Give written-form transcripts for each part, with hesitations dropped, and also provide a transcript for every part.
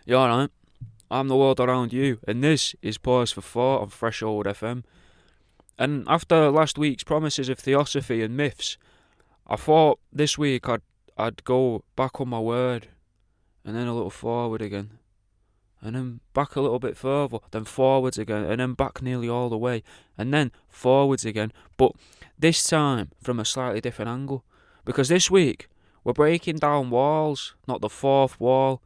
You alright? I'm the world around you, and this is Pause for Thought on Threshold FM. And after last week's promises of theosophy and myths, I thought this week I'd go back on my word, and then a little forward again, and then back a little bit further, then forwards again, and then back nearly all the way, and then forwards again, but this time from a slightly different angle. Because this week, we're breaking down walls, not the fourth wall,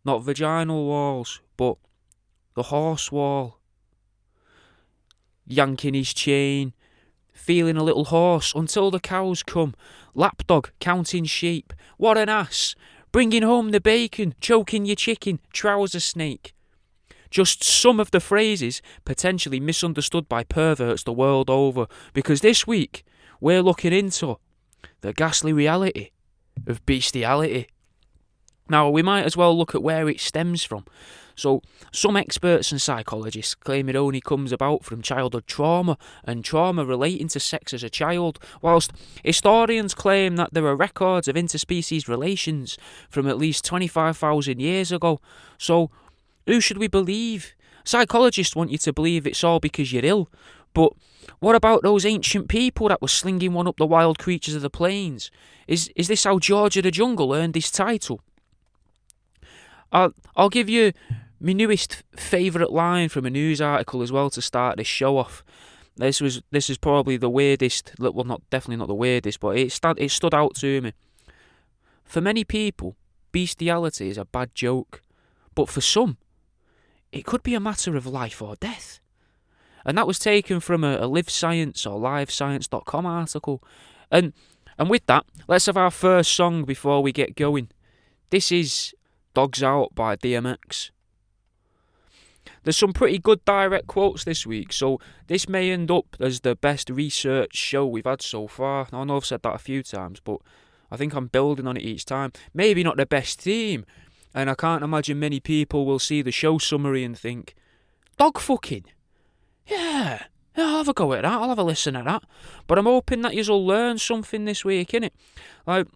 not vaginal walls, but the horse wall. Yanking his chain, feeling a little hoarse until the cows come. Lapdog counting sheep. What an ass. Bringing home the bacon, choking your chicken, trouser snake. Just some of the phrases potentially misunderstood by perverts the world over, because this week we're looking into the ghastly reality of bestiality. Now, we might as well look at where it stems from. So, some experts and psychologists claim it only comes about from childhood trauma and trauma relating to sex as a child, whilst historians claim that there are records of interspecies relations from at least 25,000 years ago. So, who should we believe? Psychologists want you to believe it's all because you're ill, but what about those ancient people that were slinging one up the wild creatures of the plains? Is this how George of the Jungle earned his title? I'll give you my newest favourite line from a news article as well to start this show off. This is probably the weirdest. Well, definitely not the weirdest, but it stood out to me. For many people, bestiality is a bad joke, but for some, it could be a matter of life or death. And that was taken from a Live Science or LiveScience.com article. And with that, let's have our first song before we get going. This is Dogs Out by DMX. There's some pretty good direct quotes this week, so this may end up as the best research show we've had so far. I know I've said that a few times, but I think I'm building on it each time. Maybe not the best theme, and I can't imagine many people will see the show summary and think, dog fucking? Yeah, I'll have a go at that, I'll have a listen at that. But I'm hoping that you'll learn something this week, innit? Like,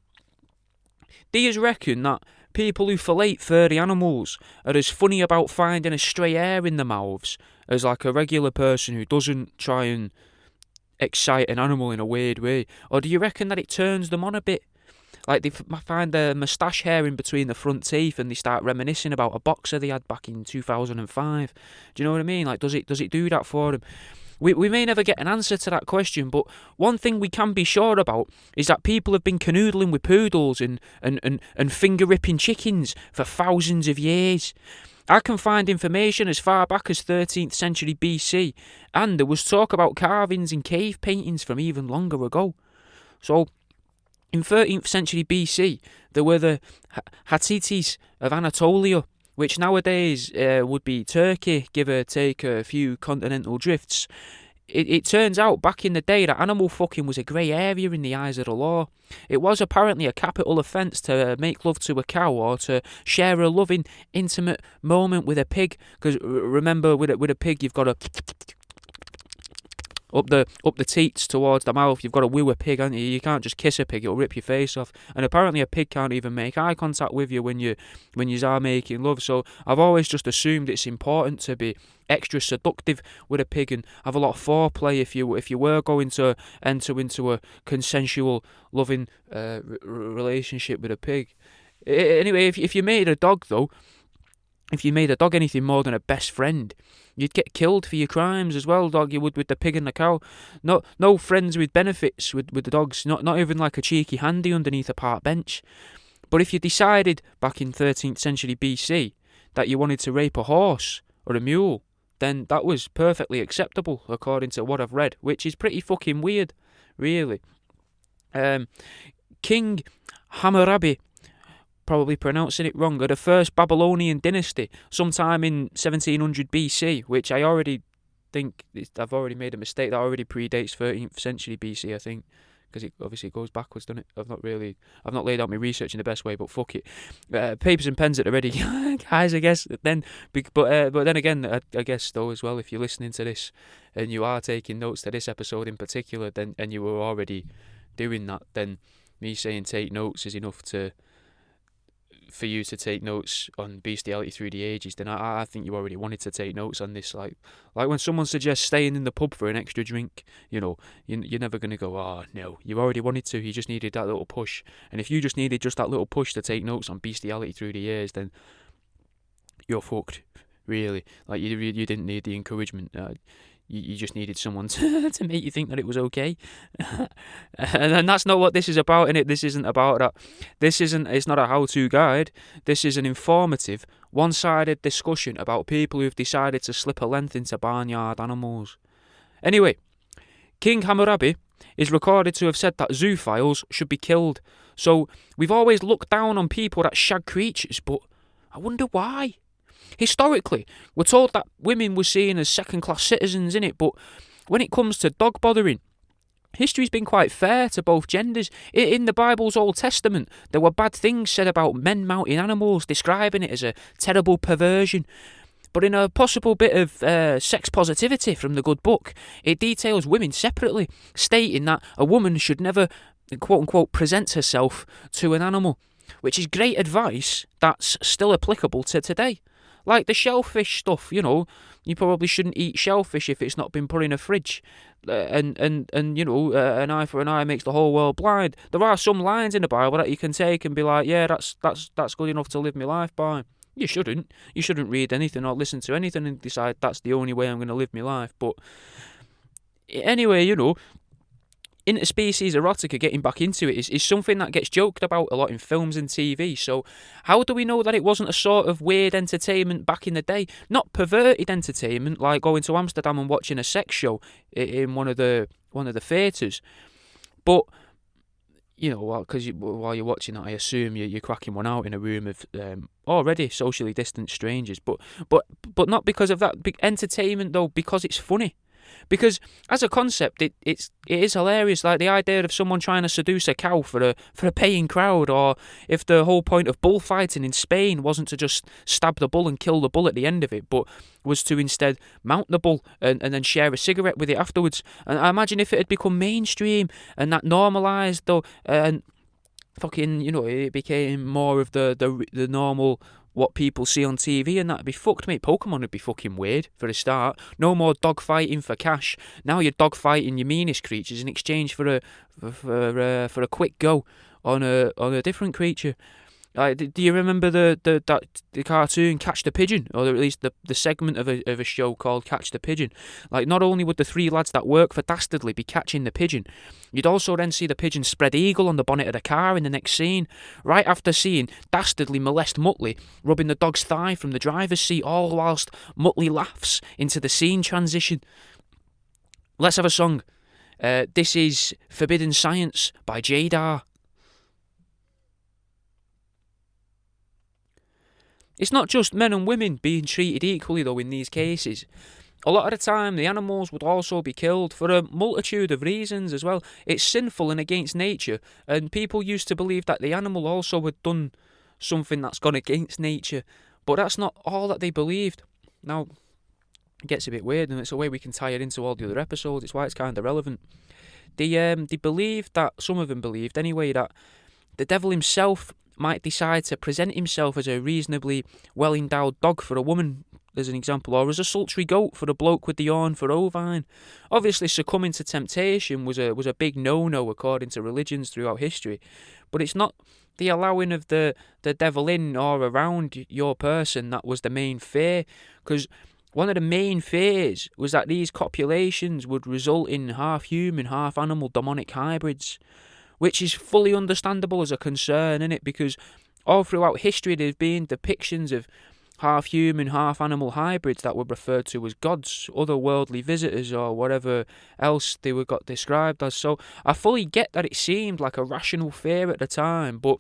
do you reckon that people who fillet furry animals are as funny about finding a stray hair in their mouths as like a regular person who doesn't try and excite an animal in a weird way? Or do you reckon that it turns them on a bit? Like they find a moustache hair in between the front teeth and they start reminiscing about a boxer they had back in 2005. Do you know what I mean? Like, does it do that for them? We may never get an answer to that question, but one thing we can be sure about is that people have been canoodling with poodles and finger-ripping chickens for thousands of years. I can find information as far back as 13th century BC, and there was talk about carvings in cave paintings from even longer ago. So, in 13th century BC, there were the Hittites of Anatolia, which nowadays would be Turkey, give or take a few continental drifts. It turns out back in the day that animal fucking was a grey area in the eyes of the law. It was apparently a capital offence to make love to a cow or to share a loving, intimate moment with a pig. Because remember, with a pig, you've got to up the teats towards the mouth. You've got to woo a pig, haven't you? You can't just kiss a pig; it'll rip your face off. And apparently, a pig can't even make eye contact with you when you are making love. So I've always just assumed it's important to be extra seductive with a pig and have a lot of foreplay if you were going to enter into a consensual, loving relationship with a pig. Anyway, if you made a dog though. If you made a dog anything more than a best friend, you'd get killed for your crimes as well, dog. You would with the pig and the cow. No friends with benefits with the dogs. Not even like a cheeky handy underneath a park bench. But if you decided back in 13th century BC that you wanted to rape a horse or a mule, then that was perfectly acceptable according to what I've read, which is pretty fucking weird, really. King Hammurabi, probably pronouncing it wrong, of the first Babylonian dynasty sometime in 1700 BC, which I already think I've already made a mistake. That already predates 13th century BC, I think, because it obviously goes backwards, doesn't it? I've not laid out my research in the best way, but fuck it. Papers and pens at the ready, guys. I guess but then again, I guess though as well, if you're listening to this and you are taking notes to this episode in particular, then and you were already doing that, then me saying take notes is enough to for you to take notes on Bestiality Through the Ages, then I think you already wanted to take notes on this. Like when someone suggests staying in the pub for an extra drink, you're never going to go, oh no, you already wanted to, you just needed that little push. And if you just needed just that little push to take notes on Bestiality Through the Years, then you're fucked, really. Like you didn't need the encouragement. You just needed someone to make you think that it was okay. And that's not what this is about, innit? This isn't about that. It's not a how-to guide. This is an informative, one-sided discussion about people who've decided to slip a length into barnyard animals. Anyway, King Hammurabi is recorded to have said that zoophiles should be killed. So we've always looked down on people that shag creatures, but I wonder why. Historically, we're told that women were seen as second-class citizens, innit? But when it comes to dog bothering, history's been quite fair to both genders. In the Bible's Old Testament, there were bad things said about men mounting animals, describing it as a terrible perversion. But in a possible bit of sex positivity from the good book, it details women separately, stating that a woman should never, quote-unquote, present herself to an animal, which is great advice that's still applicable to today. Like the shellfish stuff, you probably shouldn't eat shellfish if it's not been put in a fridge. An eye for an eye makes the whole world blind. There are some lines in the Bible that you can take and be like, yeah, that's good enough to live my life by. You shouldn't. You shouldn't read anything or listen to anything and decide that's the only way I'm going to live my life. But anyway, interspecies erotica, getting back into it, is something that gets joked about a lot in films and TV. So how do we know that it wasn't a sort of weird entertainment back in the day? Not perverted entertainment like going to Amsterdam and watching a sex show in one of the theatres. But because while you're watching that, I assume you're cracking one out in a room of already socially distant strangers. But not because of that. Entertainment though, because it's funny. Because as a concept, it is hilarious. Like the idea of someone trying to seduce a cow for a paying crowd, or if the whole point of bullfighting in Spain wasn't to just stab the bull and kill the bull at the end of it, but was to instead mount the bull and then share a cigarette with it afterwards. And I imagine if it had become mainstream and that normalised though, and fucking it became more of the normal. What people see on TV, and that'd be fucked, mate. Pokemon would be fucking weird for a start. No more dogfighting for cash. Now you're dogfighting your meanest creatures in exchange for a quick go on a different creature. Do you remember the cartoon Catch the Pigeon, or at least the segment of a show called Catch the Pigeon? Like, not only would the three lads that work for Dastardly be catching the pigeon, you'd also then see the pigeon spread eagle on the bonnet of the car in the next scene, right after seeing Dastardly molest Muttley, rubbing the dog's thigh from the driver's seat, all whilst Muttley laughs into the scene transition. Let's have a song. This is Forbidden Science by Jadar. It's not just men and women being treated equally, though, in these cases. A lot of the time, the animals would also be killed for a multitude of reasons as well. It's sinful and against nature, and people used to believe that the animal also had done something that's gone against nature, but that's not all that they believed. Now, it gets a bit weird, and it's a way we can tie it into all the other episodes. It's why it's kind of relevant. They believed that, some of them believed anyway, that the devil himself might decide to present himself as a reasonably well-endowed dog for a woman, as an example, or as a sultry goat for a bloke with the horn for ovine. Obviously, succumbing to temptation was a big no-no according to religions throughout history, but it's not the allowing of the devil in or around your person that was the main fear, because one of the main fears was that these copulations would result in half-human, half-animal demonic hybrids, which is fully understandable as a concern, innit? Because all throughout history there have been depictions of half-human, half-animal hybrids that were referred to as gods, otherworldly visitors, or whatever else they were got described as. So I fully get that it seemed like a rational fear at the time, but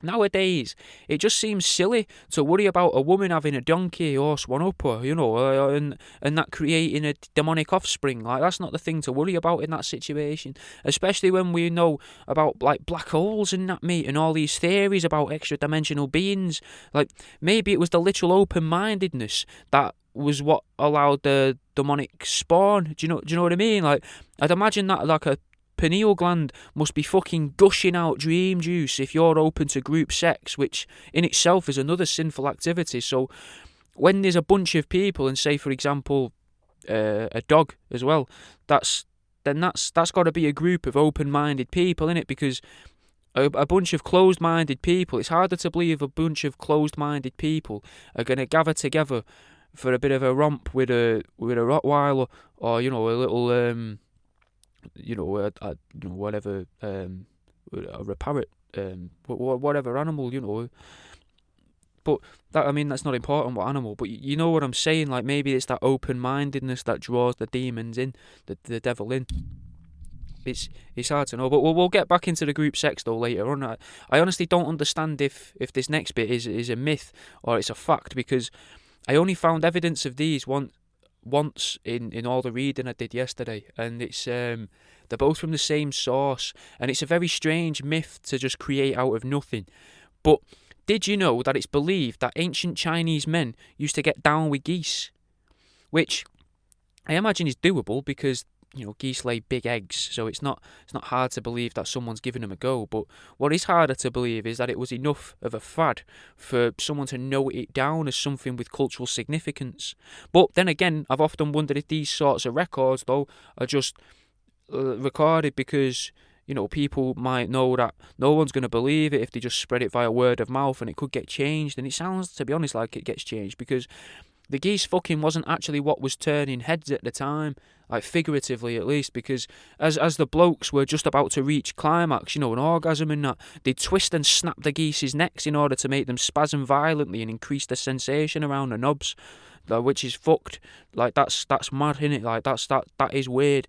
nowadays, it just seems silly to worry about a woman having a donkey, horse, one-upper, and that creating a demonic offspring. Like, that's not the thing to worry about in that situation. Especially when we know about, like, black holes and that, mate, and all these theories about extra-dimensional beings. Like, maybe it was the literal open-mindedness that was what allowed the demonic spawn. Do you know what I mean? Like, I'd imagine that, like, pineal gland must be fucking gushing out dream juice if you're open to group sex, which in itself is another sinful activity. So when there's a bunch of people, and say for example a dog as well, that's got to be a group of open-minded people, innit? Because a bunch of closed-minded people, it's harder to believe a bunch of closed-minded people are going to gather together for a bit of a romp with a Rottweiler, or a little whatever, a parrot, whatever animal, But that's not important what animal, but you know what I'm saying. Like, maybe it's that open-mindedness that draws the demons in, the devil in. It's hard to know, but we'll get back into the group sex though later on. I honestly don't understand if this next bit is a myth or it's a fact, because I only found evidence of these once in all the reading I did yesterday, and it's they're both from the same source, and it's a very strange myth to just create out of nothing. But did you know that it's believed that ancient Chinese men used to get down with geese? Which I imagine is doable, because geese lay big eggs, so it's not hard to believe that someone's giving them a go. But what is harder to believe is that it was enough of a fad for someone to note it down as something with cultural significance. But then again, I've often wondered if these sorts of records, though, are just recorded because people might know that no one's going to believe it if they just spread it via word of mouth, and it could get changed. And it sounds, to be honest, like it gets changed, because the geese fucking wasn't actually what was turning heads at the time, like figuratively at least, because as the blokes were just about to reach climax, an orgasm and that, they'd twist and snap the geese's necks in order to make them spasm violently and increase the sensation around the knobs, which is fucked. Like, that's mad, innit? Like, that is weird.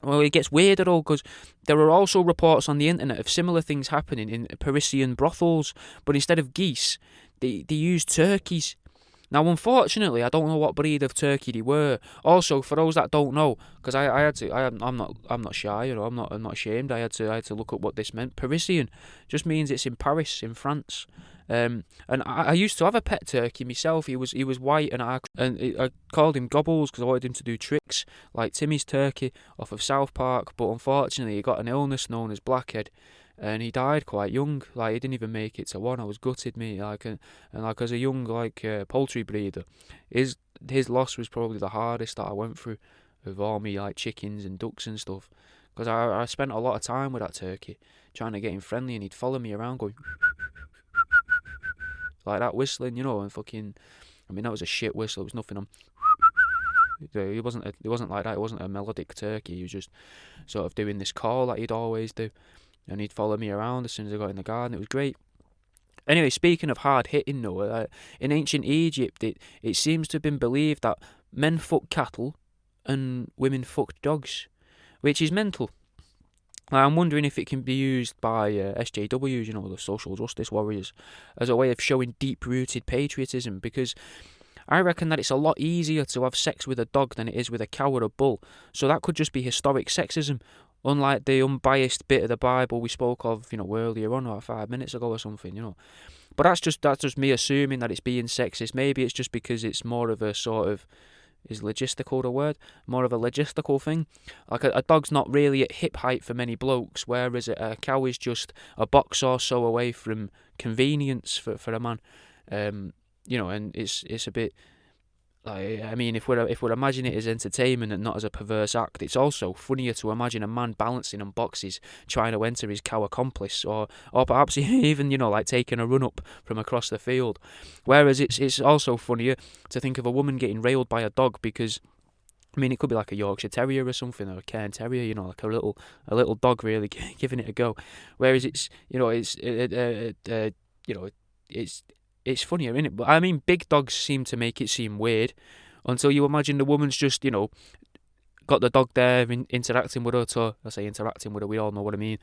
Well, it gets weirder though, because there are also reports on the internet of similar things happening in Parisian brothels, but instead of geese, they used turkeys. Now, unfortunately, I don't know what breed of turkey they were. Also, for those that don't know, because I had to, I'm not shy, I'm not ashamed. I had to look up what this meant. Parisian just means it's in Paris, in France. And I used to have a pet turkey myself. He was white, and I called him Gobbles because I wanted him to do tricks like Timmy's turkey off of South Park. But unfortunately, he got an illness known as blackhead, and he died quite young. Like, he didn't even make it to one. I was gutted, mate. And as a young poultry breeder, his loss was probably the hardest that I went through of all me chickens and ducks and stuff. Because I spent a lot of time with that turkey trying to get him friendly, and he'd follow me around going like that, whistling, and fucking. That was a shit whistle. It was nothing on. It wasn't like that. It wasn't a melodic turkey. He was just sort of doing this call that he'd always do. And he'd follow me around as soon as I got in the garden. It was great. Anyway, speaking of hard hitting though, in ancient Egypt, it seems to have been believed that men fucked cattle and women fucked dogs, which is mental. I'm wondering if it can be used by SJWs, the social justice warriors, as a way of showing deep-rooted patriotism, because I reckon that it's a lot easier to have sex with a dog than it is with a cow or a bull. So that could just be historic sexism, unlike the unbiased bit of the Bible we spoke of, earlier on, or 5 minutes ago or something, But that's just me assuming that it's being sexist. Maybe it's just because it's more of a sort of, is logistical the word? More of a logistical thing. Like a dog's not really at hip height for many blokes, whereas a cow is just a box or so away from convenience for a man. And it's a bit. If we're imagining it as entertainment and not as a perverse act, it's also funnier to imagine a man balancing on boxes trying to enter his cow accomplice, or perhaps even taking a run up from across the field. Whereas it's also funnier to think of a woman getting railed by a dog because, it could be like a Yorkshire Terrier or something, or a Cairn Terrier, like a little dog really giving it a go. Whereas it's it's funnier, isn't it? But big dogs seem to make it seem weird until you imagine the woman's just, got the dog there interacting with her. I say interacting with her, we all know what I mean.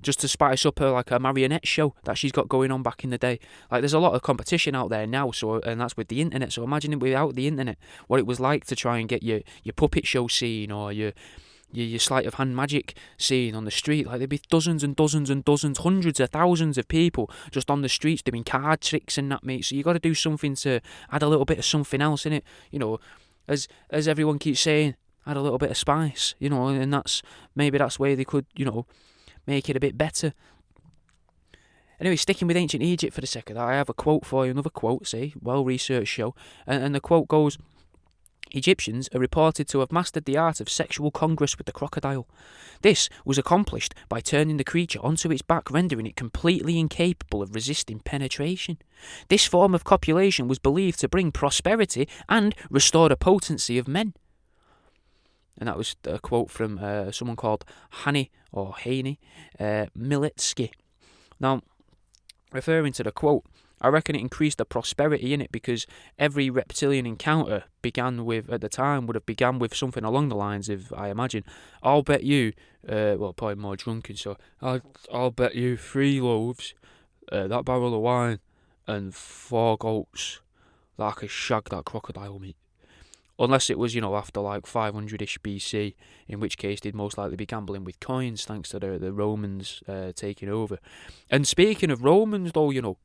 Just to spice up her like a marionette show that she's got going on back in the day. Like, there's a lot of competition out there now, and that's with the internet. So imagine it without the internet, what it was like to try and get your puppet show scene or your sleight of hand magic scene on the street. Like, there'd be dozens and dozens and dozens, hundreds of thousands of people just on the streets doing card tricks and that, mate. So you got to do something to add a little bit of something else in it. As everyone keeps saying, add a little bit of spice, and maybe that's where they could, make it a bit better. Anyway, sticking with ancient Egypt for a second, I have a quote for you, another quote, see, well-researched show, and the quote goes, Egyptians are reported to have mastered the art of sexual congress with the crocodile. This was accomplished by turning the creature onto its back, rendering it completely incapable of resisting penetration. This form of copulation was believed to bring prosperity and restore the potency of men. And that was a quote from someone called Hani Miletsky. Now, referring to the quote, I reckon it increased the prosperity in it because every reptilian encounter at the time would have begun with something along the lines of, I imagine, I'll bet you, probably more drunken, so I'll bet you 3 loaves, that barrel of wine, and 4 goats that I could shag that crocodile meat. Unless it was, after like 500-ish BC, in which case they'd most likely be gambling with coins thanks to the Romans taking over. And speaking of Romans, though,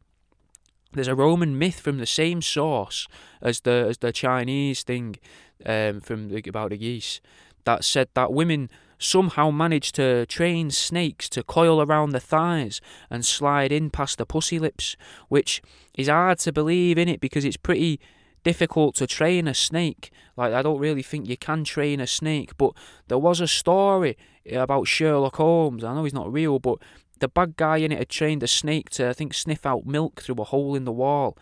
there's a Roman myth from the same source as the Chinese thing about the geese that said that women somehow managed to train snakes to coil around the thighs and slide in past the pussy lips, which is hard to believe in it because it's pretty difficult to train a snake. Like, I don't really think you can train a snake, but there was a story about Sherlock Holmes. I know he's not real, but the bad guy in it had trained a snake to, I think, sniff out milk through a hole in the wall,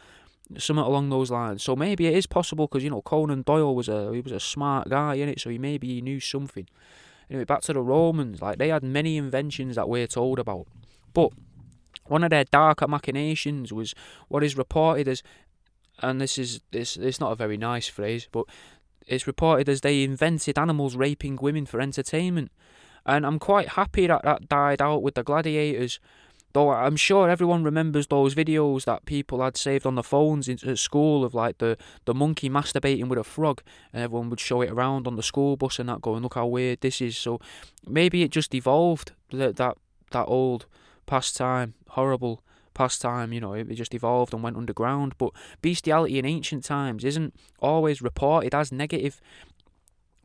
something along those lines. So maybe it is possible because, Conan Doyle was a smart guy in it, so maybe he knew something. Anyway, back to the Romans. Like, they had many inventions that we're told about, but one of their darker machinations was what is reported as, and it's not a very nice phrase, but it's reported as they invented animals raping women for entertainment. And I'm quite happy that died out with the gladiators, though I'm sure everyone remembers those videos that people had saved on the phones at school of like the monkey masturbating with a frog, and everyone would show it around on the school bus and that, going, look how weird this is. So maybe it just evolved, that old pastime, horrible pastime, it just evolved and went underground. But bestiality in ancient times isn't always reported as negative.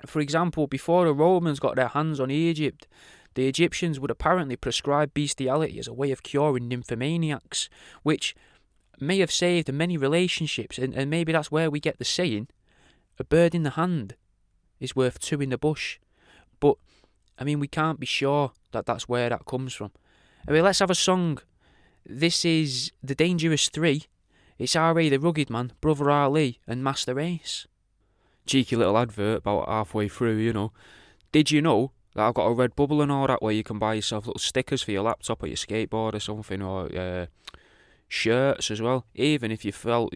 For example, before the Romans got their hands on Egypt, the Egyptians would apparently prescribe bestiality as a way of curing nymphomaniacs, which may have saved many relationships, and maybe that's where we get the saying, a bird in the hand is worth 2 in the bush. But, we can't be sure that that's where that comes from. Let's have a song. This is The Dangerous 3. It's R.A. the Rugged Man, Brother Ali, and Master Ace. Cheeky little advert about halfway through, Did you know that I've got a red bubble and all that where you can buy yourself little stickers for your laptop or your skateboard or something, or shirts as well? Even if you felt,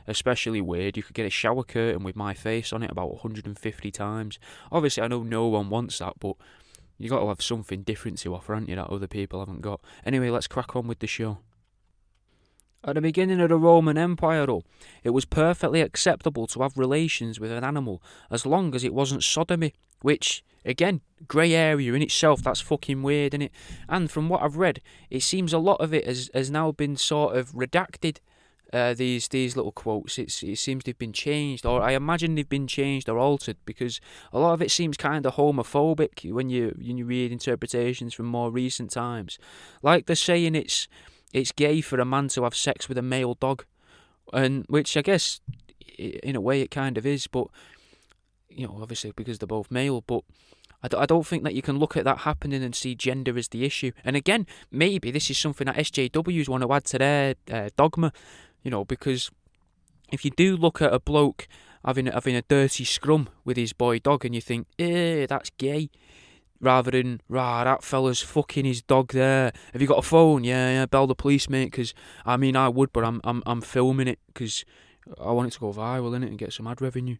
especially weird, you could get a shower curtain with my face on it about 150 times. Obviously, I know no one wants that, but you got to have something different to offer, haven't you, that other people haven't got. Anyway, let's crack on with the show. At the beginning of the Roman Empire, though, it was perfectly acceptable to have relations with an animal as long as it wasn't sodomy, which, again, grey area in itself. That's fucking weird, innit? And from what I've read, it seems a lot of it has now been sort of redacted. These little quotes, it seems they've been changed, or I imagine they've been changed or altered, because a lot of it seems kind of homophobic when you read interpretations from more recent times, like they're saying it's gay for a man to have sex with a male dog, and which I guess in a way it kind of is, but obviously because they're both male. But I don't think that you can look at that happening and see gender as the issue. And again, maybe this is something that SJWs want to add to their dogma, because if you do look at a bloke having a dirty scrum with his boy dog and you think, that's gay, rather than, that fella's fucking his dog there. Have you got a phone? Yeah, bell the police, mate, because, I would, but I'm filming it, because I want it to go viral, innit, and get some ad revenue,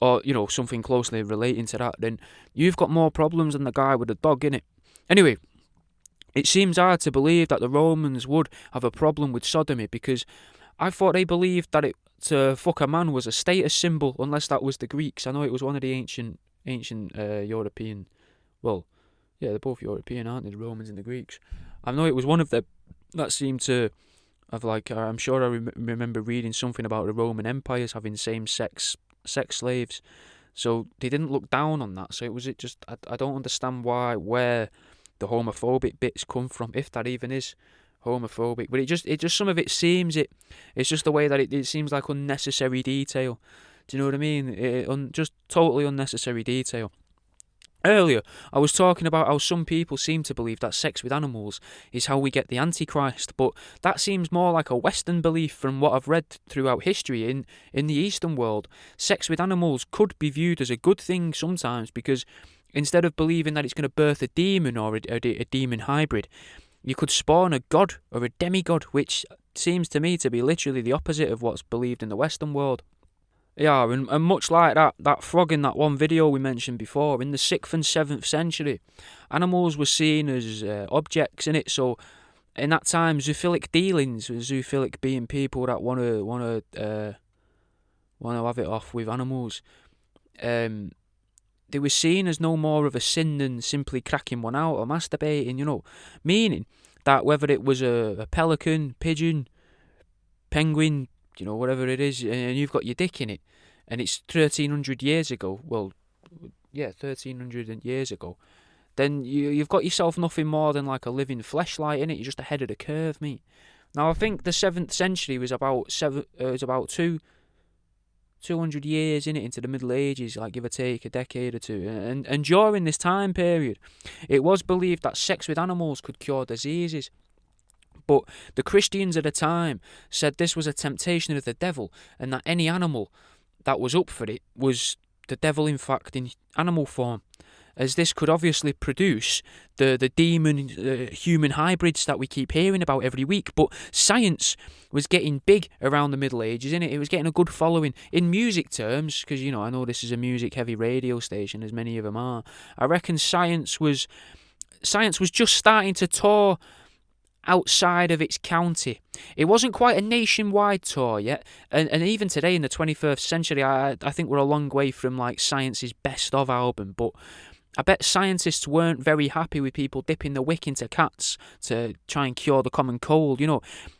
or something closely relating to that, then you've got more problems than the guy with the dog, innit? Anyway, it seems hard to believe that the Romans would have a problem with sodomy, because I thought they believed that to fuck a man was a status symbol, unless that was the Greeks. I know it was one of the ancient European, well, yeah, they're both European, aren't they, the Romans and the Greeks? I know it was one of them that seemed to have, like, I'm sure I remember reading something about the Roman empires having same-sex slaves, So they didn't look down on that. So I don't understand where the homophobic bits come from, if that even is homophobic. But it just some of it seems it's just the way that it seems like unnecessary detail. Do you know what I mean? Just totally unnecessary detail. Earlier, I was talking about how some people seem to believe that sex with animals is how we get the Antichrist, but that seems more like a Western belief from what I've read throughout history. In the Eastern world, sex with animals could be viewed as a good thing sometimes, because instead of believing that it's going to birth a demon or a demon hybrid, you could spawn a god or a demigod, which seems to me to be literally the opposite of what's believed in the Western world. Yeah, and much like that frog in that one video we mentioned before, in the 6th and 7th century, animals were seen as objects in it. So in that time, zoophilic dealings, zoophilic being people that want to have it off with animals, they were seen as no more of a sin than simply cracking one out or masturbating. Meaning that whether it was a pelican, pigeon, penguin, whatever it is, and you've got your dick in it, and it's 1,300 years ago, 1,300 years ago, then you've got yourself nothing more than like a living fleshlight in it. You're just ahead of the curve, mate. Now, I think the 7th century was about 200 years in it into the Middle Ages, like give or take a decade or two. And during this time period, it was believed that sex with animals could cure diseases. But the Christians at the time said this was a temptation of the devil, and that any animal that was up for it was the devil, in fact, in animal form, as this could obviously produce the demon human hybrids that we keep hearing about every week. But science was getting big around the Middle Ages, innit? It was getting a good following in music terms, because I know this is a music-heavy radio station, as many of them are. I reckon science was just starting to tour outside of its county. It wasn't quite a nationwide tour yet, and even today in the 21st century, I think we're a long way from like Science's best of album. But I bet scientists weren't very happy with people dipping the wick into cats to try and cure the common cold.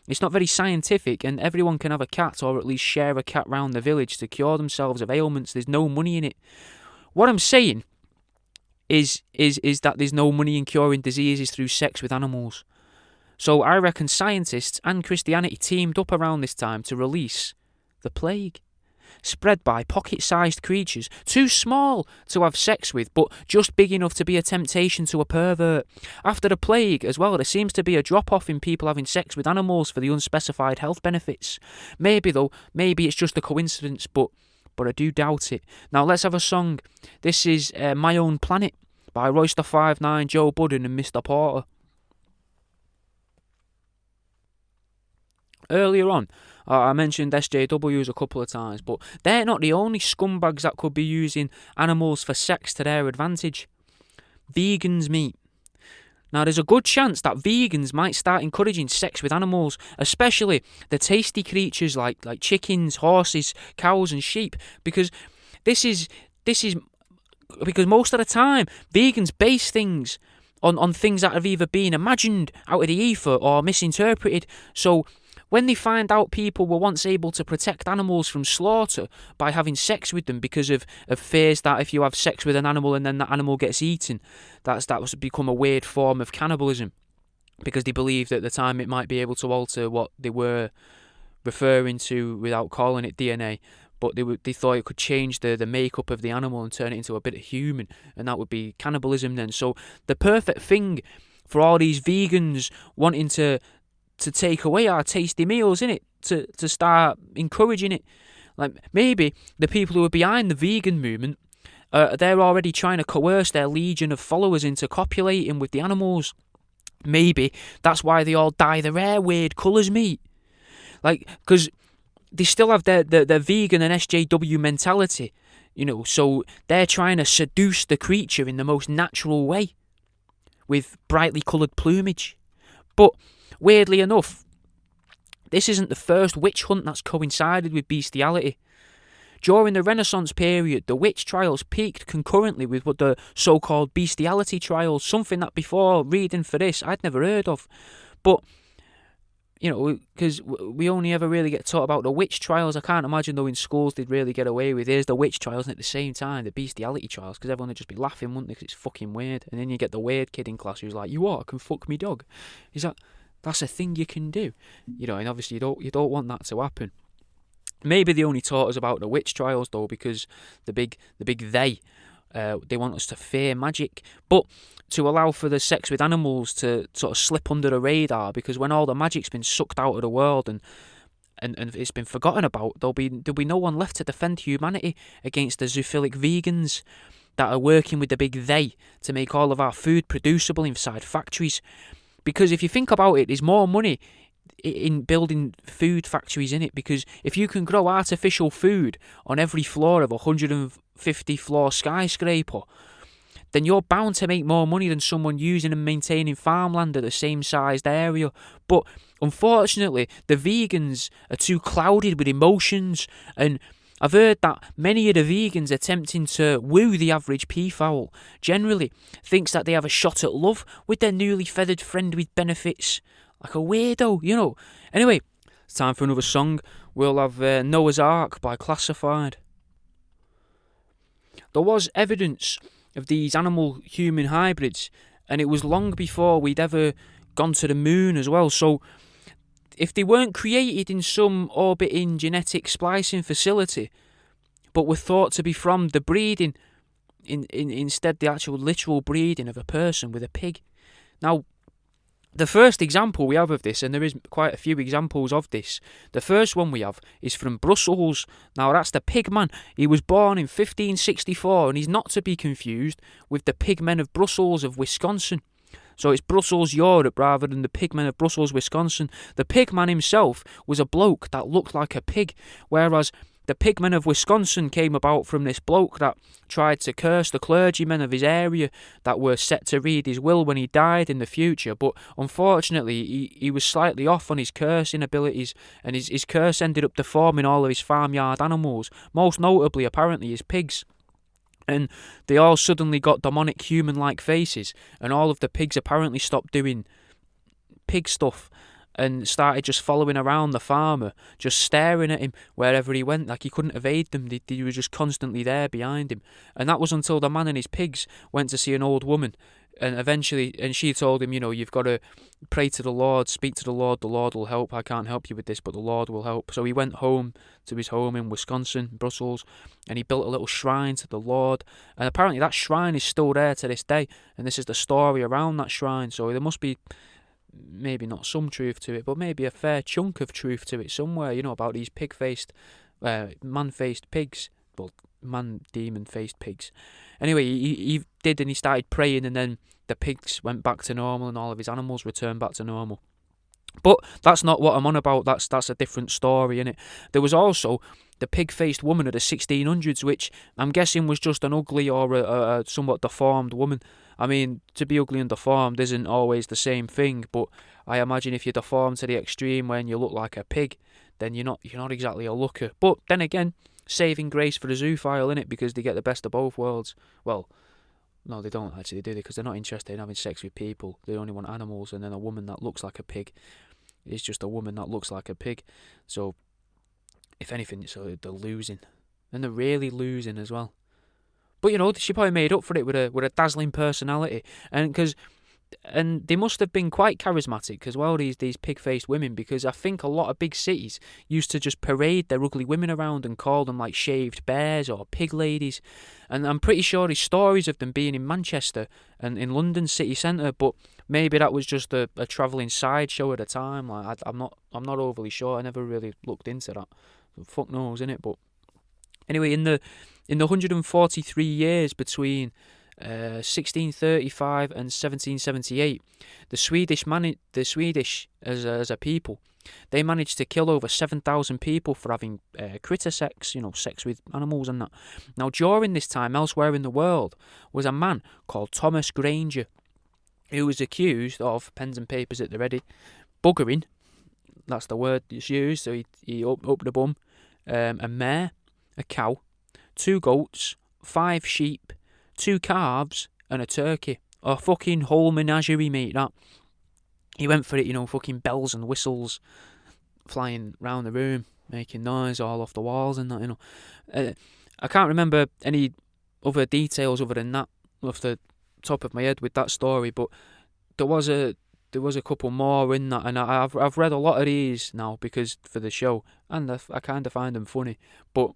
It's not very scientific, and everyone can have a cat, or at least share a cat round the village to cure themselves of ailments. There's no money in it. What I'm saying is that there's no money in curing diseases through sex with animals. So I reckon scientists and Christianity teamed up around this time to release the plague, spread by pocket-sized creatures, too small to have sex with, but just big enough to be a temptation to a pervert. After the plague as well, there seems to be a drop-off in people having sex with animals for the unspecified health benefits. Maybe it's just a coincidence, but I do doubt it. Now let's have a song. This is My Own Planet by Royster59, Joe Budden and Mr. Porter. Earlier on, I mentioned SJWs a couple of times, but they're not the only scumbags that could be using animals for sex to their advantage. Vegans, mate. Now, there's a good chance that vegans might start encouraging sex with animals, especially the tasty creatures like chickens, horses, cows and sheep, because this is because most of the time, vegans base things on things that have either been imagined out of the ether or misinterpreted. So when they find out people were once able to protect animals from slaughter by having sex with them because of fears that if you have sex with an animal and then that animal gets eaten, that was become a weird form of cannibalism, because they believed at the time it might be able to alter what they were referring to without calling it DNA, but they thought it could change the makeup of the animal and turn it into a bit of human, and that would be cannibalism then. So the perfect thing for all these vegans wanting to take away our tasty meals, innit? To start encouraging it. Like, maybe the people who are behind the vegan movement, they're already trying to coerce their legion of followers into copulating with the animals. Maybe that's why they all dye their hair weird colours, mate. Like, because they still have their vegan and SJW mentality, so they're trying to seduce the creature in the most natural way with brightly coloured plumage. But weirdly enough, this isn't the first witch hunt that's coincided with bestiality. During the Renaissance period, the witch trials peaked concurrently with what the so-called bestiality trials, something that before reading for this I'd never heard of. But because we only ever really get taught about the witch trials. I can't imagine though in schools they'd really get away with here's the witch trials, and at the same time the bestiality trials, because everyone would just be laughing, wouldn't they? Because it's fucking weird. And then you get the weird kid in class who's like, "You what? I can fuck me dog." Is that's a thing you can do? And obviously you don't want that to happen. Maybe they only taught us about the witch trials though, because the big they want us to fear magic, but to allow for the sex with animals to sort of slip under the radar, because when all the magic's been sucked out of the world and it's been forgotten about, there'll be no one left to defend humanity against the zoophilic vegans that are working with the big they to make all of our food producible inside factories. Because if you think about it, there's more money in building food factories in it, because if you can grow artificial food on every floor of a 150 floor skyscraper, then you're bound to make more money than someone using and maintaining farmland at the same sized area. But unfortunately, the vegans are too clouded with emotions, and I've heard that many of the vegans attempting to woo the average peafowl generally thinks that they have a shot at love with their newly feathered friend with benefits. Like a weirdo, Anyway, it's time for another song. We'll have Noah's Ark by Classified. There was evidence of these animal-human hybrids, and it was long before we'd ever gone to the moon as well. So if they weren't created in some orbiting genetic splicing facility, but were thought to be from the breeding, instead the actual literal breeding of a person with a pig. Now, the first example we have of this, and there is quite a few examples of this, the first one we have is from Brussels. Now that's the pigman. He was born in 1564, and he's not to be confused with the pigmen of Brussels of Wisconsin. So it's Brussels, Europe, rather than the pigmen of Brussels, Wisconsin. The pigman himself was a bloke that looked like a pig, whereas the pigmen of Wisconsin came about from this bloke that tried to curse the clergymen of his area that were set to read his will when he died in the future. But unfortunately, he was slightly off on his cursing abilities, and his curse ended up deforming all of his farmyard animals, most notably, apparently, his pigs. And they all suddenly got demonic human-like faces, and all of the pigs apparently stopped doing pig stuff and started just following around the farmer, just staring at him wherever he went, like he couldn't evade them. They were just constantly there behind him. And that was until the man and his pigs went to see an old woman, and she told him, you've got to pray to the Lord, speak to the Lord will help. I can't help you with this, but the Lord will help. So he went home to his home in Wisconsin, Brussels, and he built a little shrine to the Lord. And apparently that shrine is still there to this day, and this is the story around that shrine. So there must be maybe not some truth to it, but maybe a fair chunk of truth to it somewhere, about these pig-faced, man-faced pigs. Well, man-demon-faced pigs. Anyway, he did, and he started praying, and then the pigs went back to normal, and all of his animals returned back to normal. But that's not what I'm on about. That's a different story, innit? There was also the pig-faced woman of the 1600s, which I'm guessing was just an ugly or a somewhat deformed woman. I mean, to be ugly and deformed isn't always the same thing, but I imagine if you're deformed to the extreme when you look like a pig, then you're not exactly a looker. But then again, saving grace for the zoophile, innit? Because they get the best of both worlds. Well, no, they don't actually, do they? Because they're not interested in having sex with people. They only want animals, and then a woman that looks like a pig is just a woman that looks like a pig. So, if anything, so they're losing. And they're really losing as well. But, she probably made up for it with a dazzling personality. And they must have been quite charismatic as well, these pig-faced women, because I think a lot of big cities used to just parade their ugly women around and call them like shaved bears or pig ladies. And I'm pretty sure there's stories of them being in Manchester and in London city centre, but maybe that was just a travelling sideshow at the time. Like I'm not overly sure. I never really looked into that. Fuck knows, innit? But anyway, in the 143 years between 1635 and 1778, the Swedish as a people, they managed to kill over 7,000 people for having critter sex, sex with animals and that. Now, during this time, elsewhere in the world, was a man called Thomas Granger, who was accused of, pens and papers at the ready, buggering. That's the word that's used. So he up the bum, a mare, a cow, 2 goats, 5 sheep, 2 calves, and a turkey. A fucking whole menagerie, mate, that. He went for it, fucking bells and whistles flying round the room, making noise all off the walls and that, I can't remember any other details other than that off the top of my head with that story, but there was a couple more in that, and I've read a lot of these now because for the show, and I kind of find them funny, but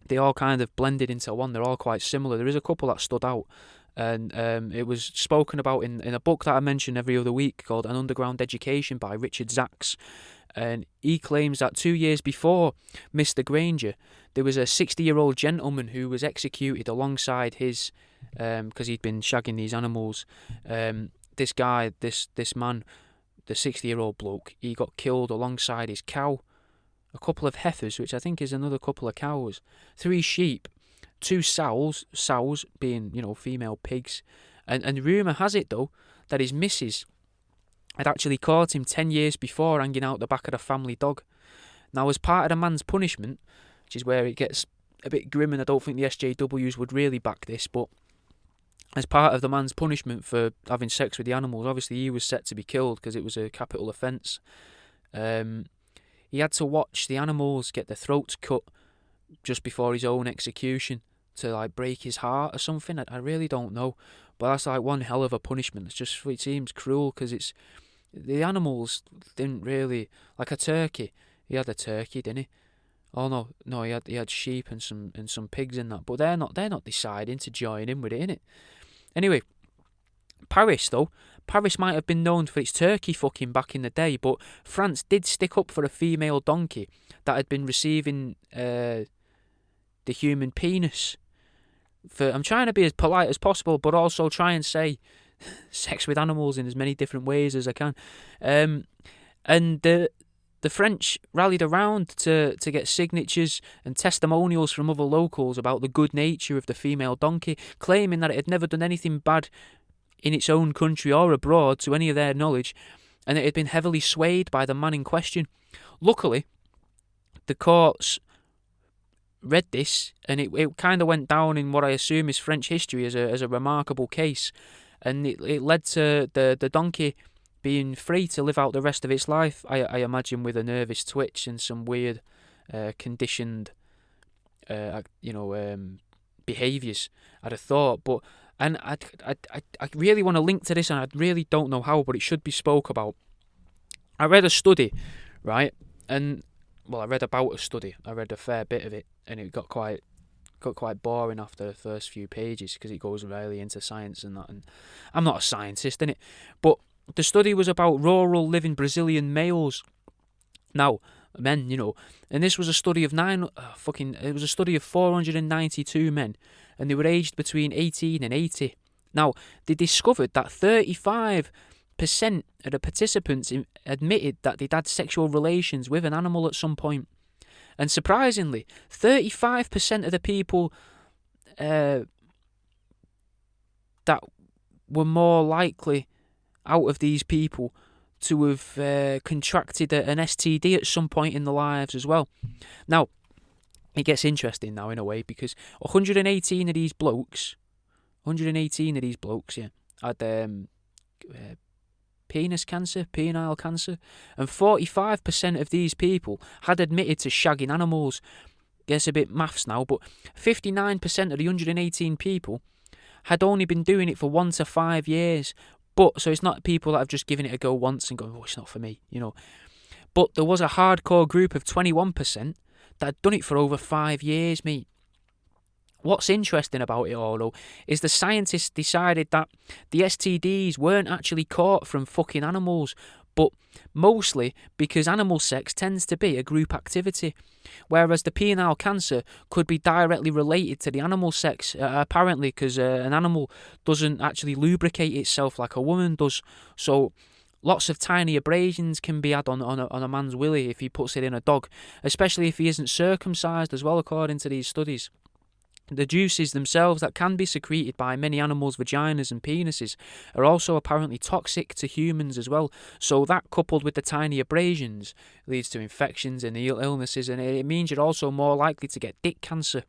they all kind of blended into one. They're all quite similar. There is a couple that stood out, and it was spoken about in a book that I mention every other week called An Underground Education by Richard Zacks. And he claims that 2 years before Mr. Granger, there was a 60-year-old gentleman who was executed alongside his, because he'd been shagging these animals. This guy, this man, the 60-year-old bloke, he got killed alongside his cow, a couple of heifers, which I think is another couple of cows, 3 sheep, 2 sows being, female pigs. And rumour has it, though, that his missus had actually caught him 10 years before hanging out the back of the family dog. Now, as part of the man's punishment, which is where it gets a bit grim, and I don't think the SJWs would really back this, but as part of the man's punishment for having sex with the animals, obviously he was set to be killed because it was a capital offence. He had to watch the animals get their throats cut just before his own execution to break his heart or something. I really don't know, but that's one hell of a punishment. It seems cruel because the animals didn't really, like a turkey. He had a turkey, didn't he? Oh no, he had sheep and some pigs in that, but they're not deciding to join in with it, innit? Anyway, Paris might have been known for its turkey fucking back in the day, but France did stick up for a female donkey that had been receiving the human penis. I'm trying to be as polite as possible, but also try and say sex with animals in as many different ways as I can. And the French rallied around to get signatures and testimonials from other locals about the good nature of the female donkey, claiming that it had never done anything bad in its own country or abroad to any of their knowledge, and it had been heavily swayed by the man in question. Luckily, the courts read this, and it kind of went down in what I assume is French history as a remarkable case, and it led to the donkey being free to live out the rest of its life, I imagine, with a nervous twitch and some weird conditioned behaviours, I'd have thought. But and I really want to link to this, and I really don't know how, but it should be spoke about. I read a study, right? And I read about a study. I read a fair bit of it, and it got quite boring after the first few pages because it goes really into science and that. And I'm not a scientist, innit? But the study was about rural living Brazilian males. Now, men, and this was a study of it was a study of 492 men, and they were aged between 18 and 80. Now, they discovered that 35% of the participants admitted that they'd had sexual relations with an animal at some point. And surprisingly, 35% of the people that were more likely out of these people to have contracted an STD at some point in their lives as well. Now, it gets interesting now in a way, because 118 of these blokes, had penile cancer, and 45% of these people had admitted to shagging animals. Gets a bit maths now, but 59% of the 118 people had only been doing it for 1 to 5 years. But so it's not people that have just given it a go once and gone, oh, it's not for me, But there was a hardcore group of 21% that had done it for over 5 years, mate. What's interesting about it all, though, is the scientists decided that the STDs weren't actually caught from fucking animals, but mostly because animal sex tends to be a group activity, whereas the penile cancer could be directly related to the animal sex, apparently, because an animal doesn't actually lubricate itself like a woman does, so lots of tiny abrasions can be had on a man's willy if he puts it in a dog, especially if he isn't circumcised as well, according to these studies. The juices themselves that can be secreted by many animals' vaginas and penises are also apparently toxic to humans as well. So that, coupled with the tiny abrasions, leads to infections and illnesses, and it means you're also more likely to get dick cancer.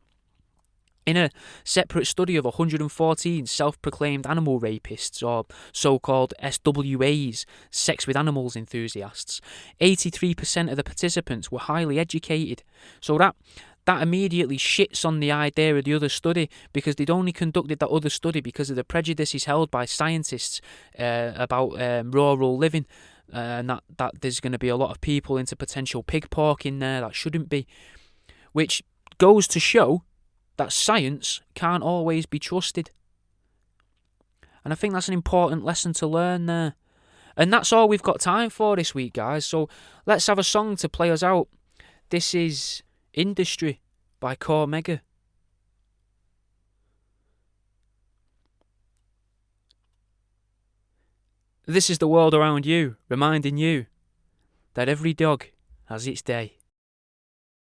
In a separate study of 114 self-proclaimed animal rapists, or so-called SWAs, sex with animals enthusiasts, 83% of the participants were highly educated. So that immediately shits on the idea of the other study, because they'd only conducted that other study because of the prejudices held by scientists about rural living, and that there's going to be a lot of people into potential pig pork in there that shouldn't be, which goes to show that science can't always be trusted. And I think that's an important lesson to learn there. And that's all we've got time for this week, guys. So let's have a song to play us out. This is Industry by corr. This is the world around you, reminding you that every dog has its day.